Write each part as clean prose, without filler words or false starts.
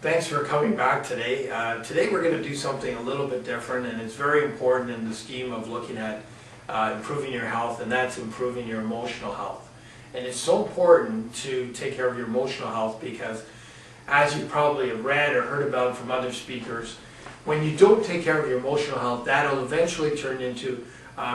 Thanks for coming back today. Today we're going to do something a little bit different, and it's very important in the scheme of looking at improving your health, and that's improving your emotional health. And it's so important to take care of your emotional health because, as you probably have read or heard about from other speakers, when you don't take care of your emotional health, that'll eventually turn into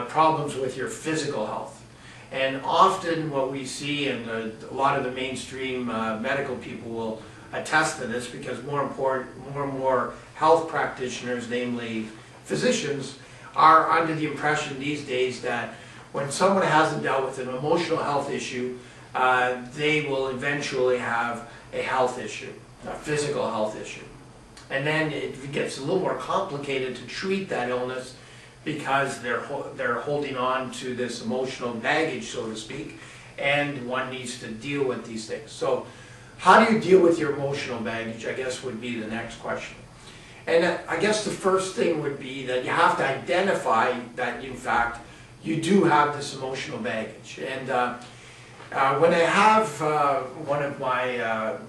problems with your physical health. And often what we see, and a lot of the mainstream medical people will attest to this, because more and more health practitioners, namely physicians, are under the impression these days that when someone hasn't dealt with an emotional health issue, they will eventually have a health issue, a physical health issue. And then it gets a little more complicated to treat that illness because they're holding on to this emotional baggage, so to speak, and one needs to deal with these things. So how do you deal with your emotional baggage, I guess, would be the next question. And I guess the first thing would be that you have to identify that, in fact, you do have this emotional baggage. And when I have one of my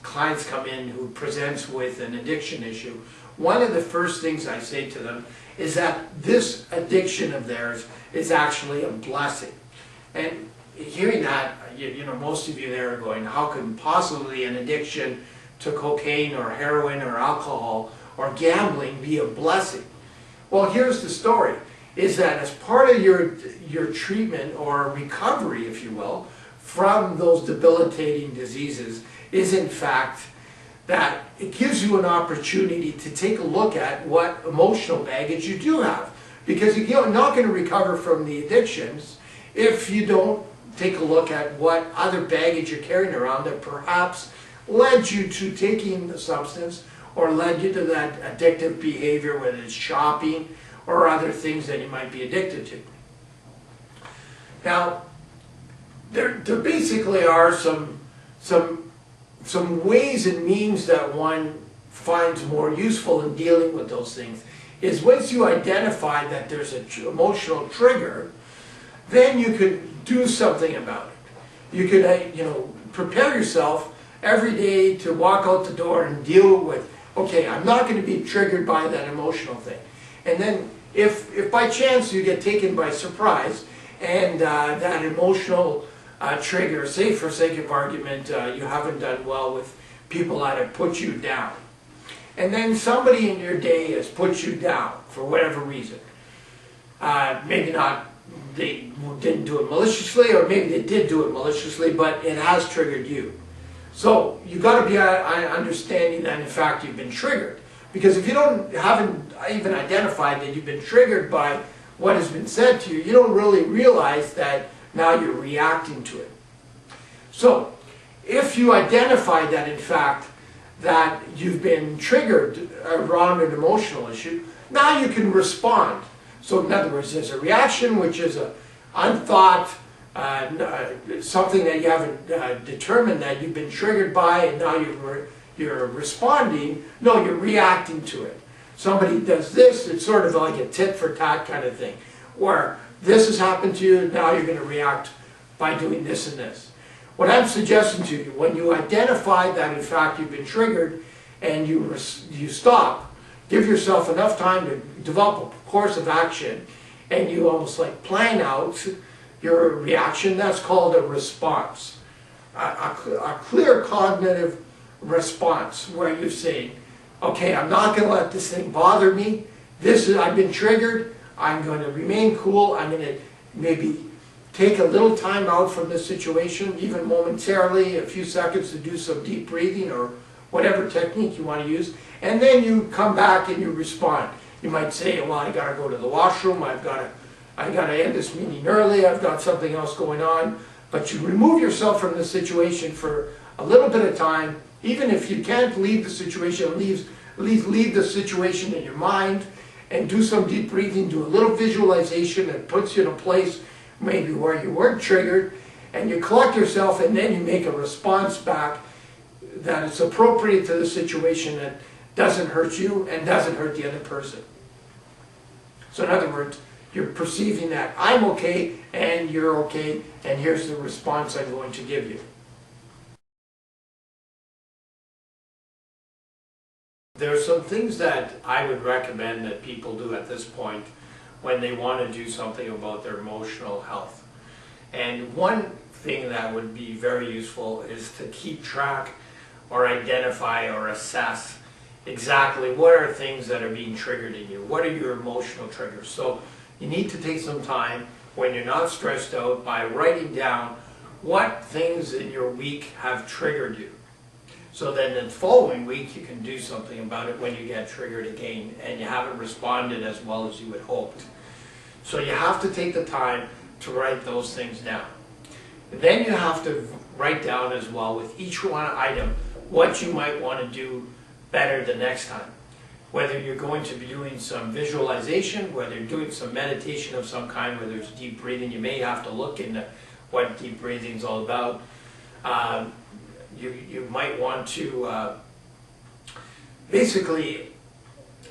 clients come in who presents with an addiction issue, one of the first things I say to them is that this addiction of theirs is actually a blessing. And hearing that, you know, most of you there are going, how can possibly an addiction to cocaine or heroin or alcohol or gambling be a blessing? Well, here's the story, is that as part of your treatment or recovery, if you will, from those debilitating diseases is in fact that it gives you an opportunity to take a look at what emotional baggage you do have. Because you're not going to recover from the addictions if you don't take a look at what other baggage you're carrying around that perhaps led you to taking the substance or led you to that addictive behavior, whether it's shopping or other things that you might be addicted to. Now, there basically are some ways and means that one finds more useful in dealing with those things. Is once you identify that there's an emotional trigger, then you could do something about it. You could, prepare yourself every day to walk out the door and deal with, okay, I'm not going to be triggered by that emotional thing. And then if by chance you get taken by surprise and that emotional trigger, say for sake of argument, you haven't done well with people that have put you down. And then somebody in your day has put you down for whatever reason. Maybe not, they didn't do it maliciously, or maybe they did do it maliciously, but it has triggered you. So you've got to be understanding that in fact you've been triggered. Because if you haven't even identified that you've been triggered by what has been said to you, you don't really realize that now you're reacting to it. So if you identify that in fact that you've been triggered around an emotional issue, now you can respond. So in other words, there's a reaction, which is an unthought, something that you haven't determined that you've been triggered by, and now you're responding. No, you're reacting to it. Somebody does this, it's sort of like a tit for tat kind of thing, where this has happened to you, now you're going to react by doing this and this. What I'm suggesting to you, when you identify that in fact you've been triggered and you stop, give yourself enough time to develop a course of action, and you almost like plan out your reaction, that's called a response. A clear cognitive response where you're saying, okay, I'm not going to let this thing bother me. I've been triggered. I'm going to remain cool. I'm going to maybe take a little time out from this situation, even momentarily, a few seconds to do some deep breathing or whatever technique you want to use. And then you come back and you respond. You might say, well, I got to go to the washroom. I got to end this meeting early. I've got something else going on. But you remove yourself from the situation for a little bit of time. Even if you can't leave the situation, at least leave the situation in your mind and do some deep breathing, do a little visualization that puts you in a place maybe where you weren't triggered, and you collect yourself, and then you make a response back that is appropriate to the situation, that doesn't hurt you and doesn't hurt the other person. So in other words, you're perceiving that I'm okay and you're okay, and here's the response I'm going to give you. there's some things that I would recommend that people do at this point when they want to do something about their emotional health. And one thing that would be very useful is to keep track or identify or assess exactly what are things that are being triggered in you. What are your emotional triggers? So you need to take some time when you're not stressed out by writing down what things in your week have triggered you. So then the following week you can do something about it when you get triggered again and you haven't responded as well as you had hoped. So you have to take the time to write those things down. Then you have to write down as well with each one item what you might want to do better the next time. Whether you're going to be doing some visualization, whether you're doing some meditation of some kind, whether it's deep breathing. You may have to look into what deep breathing is all about. You might want to basically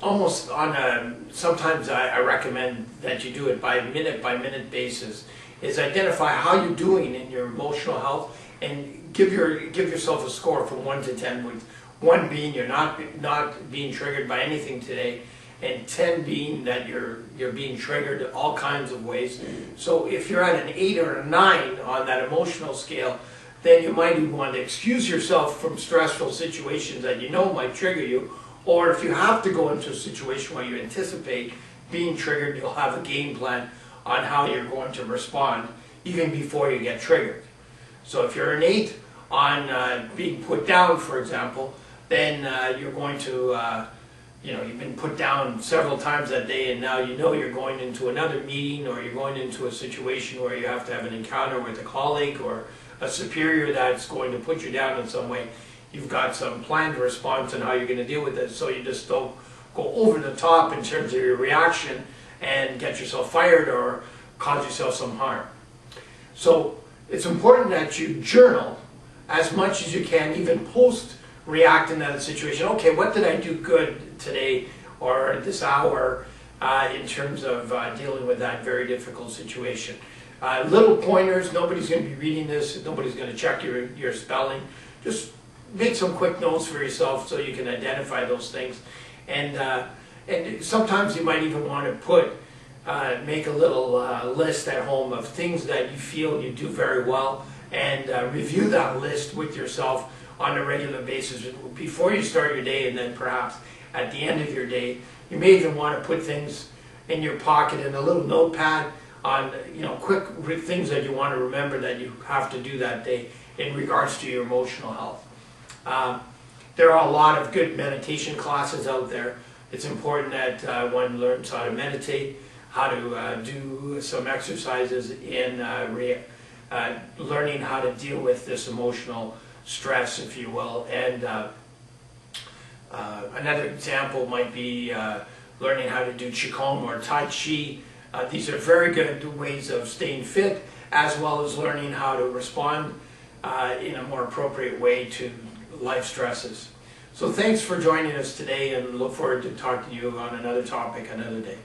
almost on a, sometimes I recommend that you do it by minute basis, is identify how you're doing in your emotional health and give yourself a score from 1 to 10, with 1 being you're not being triggered by anything today, and 10 being that you're being triggered all kinds of ways. So if you're at an 8 or a 9 on that emotional scale, then you might even want to excuse yourself from stressful situations that you know might trigger you. Or if you have to go into a situation where you anticipate being triggered, you'll have a game plan on how you're going to respond even before you get triggered. So if you're an 8 on being put down, for example, then you're going to, you've been put down several times that day, and now you know you're going into another meeting, or you're going into a situation where you have to have an encounter with a colleague or a superior that's going to put you down in some way. You've got some planned response on how you're going to deal with it, so you just don't go over the top in terms of your reaction and get yourself fired or cause yourself some harm. So it's important that you journal as much as you can, even post-react in that situation. Okay, what did I do good today or this hour in terms of dealing with that very difficult situation? Little pointers, nobody's going to be reading this, nobody's going to check your spelling. Just make some quick notes for yourself so you can identify those things. And sometimes you might even want to make a little list at home of things that you feel you do very well, and review that list with yourself on a regular basis before you start your day, and then perhaps at the end of your day. You may even want to put things in your pocket in a little notepad on quick things that you want to remember that you have to do that day in regards to your emotional health. There are a lot of good meditation classes out there. It's important that one learns how to meditate, how to do some exercises in learning how to deal with this emotional stress, if you will. And another example might be learning how to do Qigong or Tai Chi. These are very good ways of staying fit, as well as learning how to respond in a more appropriate way to life stresses. So thanks for joining us today, and look forward to talking to you on another topic another day.